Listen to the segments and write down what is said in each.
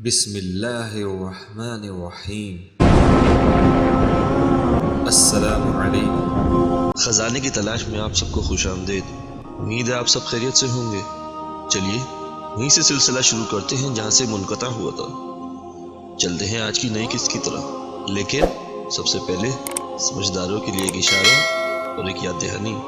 بسم اللہ الرحمن الرحیم۔ السلام علیکم۔ خزانے کی تلاش میں آپ سب کو خوش آمدید۔ امید ہے آپ سب خیریت سے ہوں گے۔ چلیے وہیں سے سلسلہ شروع کرتے ہیں جہاں سے منقطع ہوا تھا۔ چلتے ہیں آج کی نئی قسط کی طرف، لیکن سب سے پہلے سمجھداروں کے لیے ایک اشارہ اور ایک یاد دہانی۔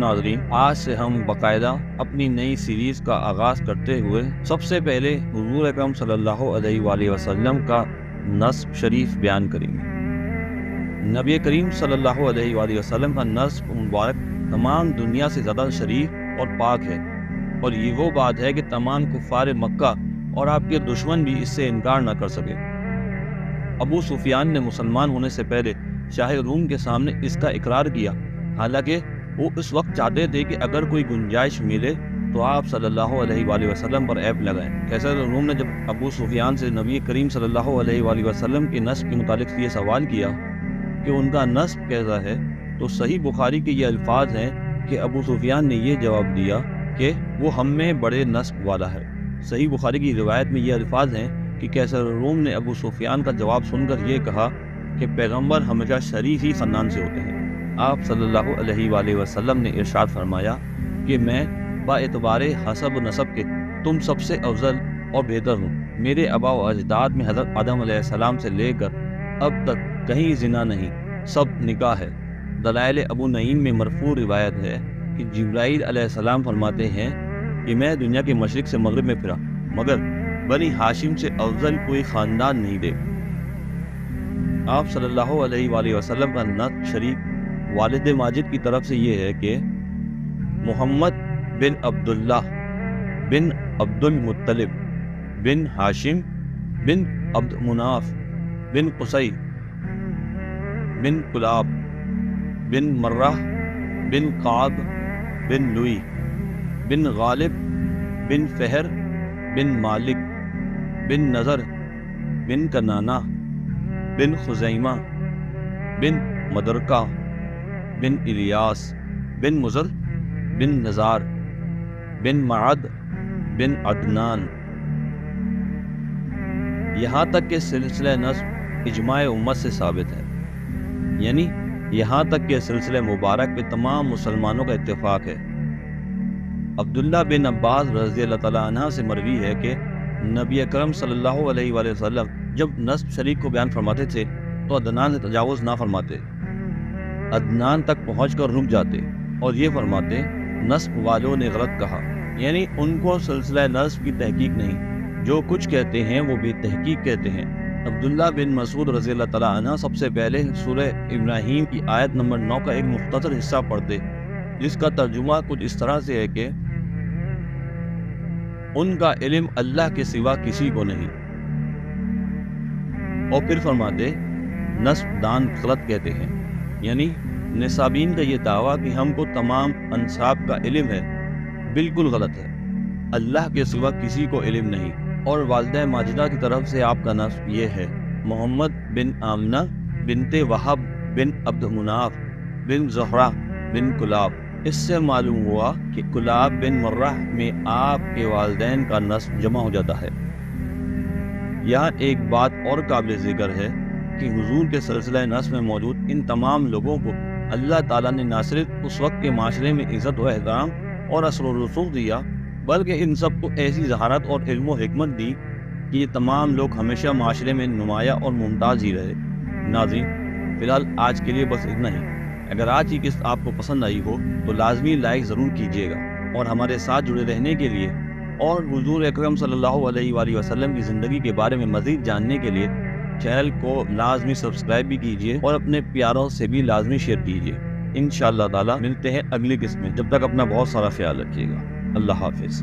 ناظرین، آج سے ہم باقاعدہ اپنی نئی سیریز کا آغاز کرتے ہوئے سب سے پہلے حضور اکرم صلی اللہ علیہ وآلہ وسلم کا نسب شریف بیان کریں گے۔ نبی کریم صلی اللہ علیہ وآلہ وسلم کا نسب مبارک تمام دنیا سے زیادہ شریف اور پاک ہے، اور یہ وہ بات ہے کہ تمام کفار مکہ اور آپ کے دشمن بھی اس سے انکار نہ کر سکے۔ ابو سفیان نے مسلمان ہونے سے پہلے شاہ روم کے سامنے اس کا اقرار کیا، حالانکہ وہ اس وقت چاہتے تھے کہ اگر کوئی گنجائش ملے تو آپ صلی اللہ علیہ وآلہ وسلم پر عیب لگائیں۔ قیصر روم نے جب ابو سفیان سے نبی کریم صلی اللہ علیہ وآلہ وسلم کے نسب کے متعلق یہ سوال کیا کہ ان کا نسب کیسا ہے، تو صحیح بخاری کے یہ الفاظ ہیں کہ ابو سفیان نے یہ جواب دیا کہ وہ ہم میں بڑے نسب والا ہے۔ صحیح بخاری کی روایت میں یہ الفاظ ہیں کہ قیصر روم نے ابو سفیان کا جواب سن کر یہ کہا کہ پیغمبر ہمیشہ شریف ہی خاندان سے ہوتے ہیں۔ آپ صلی اللہ علیہ وآلہ وسلم نے ارشاد فرمایا کہ میں با اعتبار حسب و نسب کے تم سب سے افضل اور بہتر ہوں۔ میرے آبا و اجداد میں حضرت آدم علیہ السلام سے لے کر اب تک کہیں زنا نہیں، سب نکاح ہے۔ دلائل ابو نعیم میں مرفوع روایت ہے کہ جبرائیل علیہ السلام فرماتے ہیں کہ میں دنیا کے مشرق سے مغرب میں پھرا، مگر بنی ہاشم سے افضل کوئی خاندان نہیں دیکھا۔ آپ صلی اللہ علیہ وآلہ وسلم کا نسب شریف والد ماجد کی طرف سے یہ ہے کہ محمد بن عبداللہ بن عبد المطلب بن ہاشم بن عبد مناف بن قصی بن کلاب بن مرہ بن قعب بن لوئی بن غالب بن فہر بن مالک بن نظر بن کنانہ بن خزیمہ بن مدرکہ بن الیاس بن مزر بن نزار بن معد بن عدنان۔ یہاں تک کہ سلسلہ نسب اجماع امت سے ثابت ہے، یعنی یہاں تک کہ سلسلہ مبارک پہ تمام مسلمانوں کا اتفاق ہے۔ عبداللہ بن عباس رضی اللہ تعالیٰ عنہ سے مروی ہے کہ نبی اکرم صلی اللہ علیہ وآلہ وسلم جب نسب شریف کو بیان فرماتے تھے تو عدنان سے تجاوز نہ فرماتے، عدنان تک پہنچ کر رک جاتے اور یہ فرماتے نسب والوں نے غلط کہا، یعنی ان کو سلسلہ نسب کی تحقیق نہیں، جو کچھ کہتے ہیں وہ بے تحقیق کہتے ہیں۔ عبداللہ بن مسعود رضی اللہ تعالیٰ عنہ سب سے پہلے سورہ ابراہیم کی آیت نمبر 9 کا ایک مختصر حصہ پڑھتے، جس کا ترجمہ کچھ اس طرح سے ہے کہ ان کا علم اللہ کے سوا کسی کو نہیں، اور پھر فرماتے نسب دان غلط کہتے ہیں، یعنی نصابین کا یہ دعویٰ کہ ہم کو تمام انساب کا علم ہے بالکل غلط ہے، اللہ کے سوا کسی کو علم نہیں۔ اور والدہ ماجدہ کی طرف سے آپ کا نسب یہ ہے محمد بن آمنہ بنت وہب بن عبد مناف بن زہرہ بن کلاب۔ اس سے معلوم ہوا کہ کلاب بن مرہ میں آپ کے والدین کا نسب جمع ہو جاتا ہے۔ یہاں ایک بات اور قابل ذکر ہے کہ حضور کے سلسلہ نسب میں موجود ان تمام لوگوں کو اللہ تعالیٰ نے نہ صرف اس وقت کے معاشرے میں عزت و احترام اور اثر و رسوخ دیا، بلکہ ان سب کو ایسی ذہانت اور علم و حکمت دی کہ یہ تمام لوگ ہمیشہ معاشرے میں نمایاں اور ممتاز ہی رہے۔ ناظرین، فی الحال آج کے لیے بس اتنا ہی۔ اگر آج کی قسط آپ کو پسند آئی ہو تو لازمی لائک ضرور کیجیے گا، اور ہمارے ساتھ جڑے رہنے کے لیے اور حضور اکرم صلی اللہ علیہ وآلہ وسلم کی زندگی کے بارے میں مزید جاننے کے لیے چینل کو لازمی سبسکرائب بھی کیجیے اور اپنے پیاروں سے بھی لازمی شیئر کیجیے۔ انشاءاللہ تعالی ملتے ہیں اگلی قسط میں، جب تک اپنا بہت سارا خیال رکھیے گا۔ اللہ حافظ۔